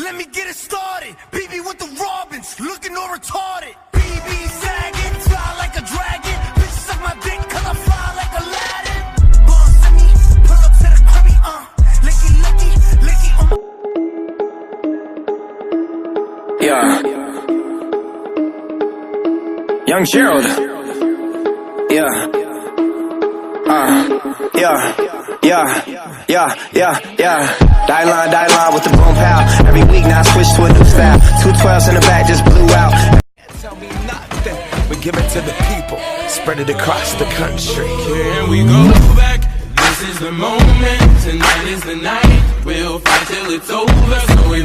Let me get it started. BB with the Robins, looking all retarded. BB sagging, fly like a dragon. Bitches suck my dick 'cause I fly like Aladdin. Boss me, pull up to the crummy, licky, licky, licky, Yeah. Young Gerald. Yeah. Yeah. Die line with the boom pow. Every week now I switch to a new style. 212s in the back just blew out. tell me nothing. We give it to the people, spread it across the country. Here we go back. This is the moment. Tonight is the night. We'll fight till it's over. So we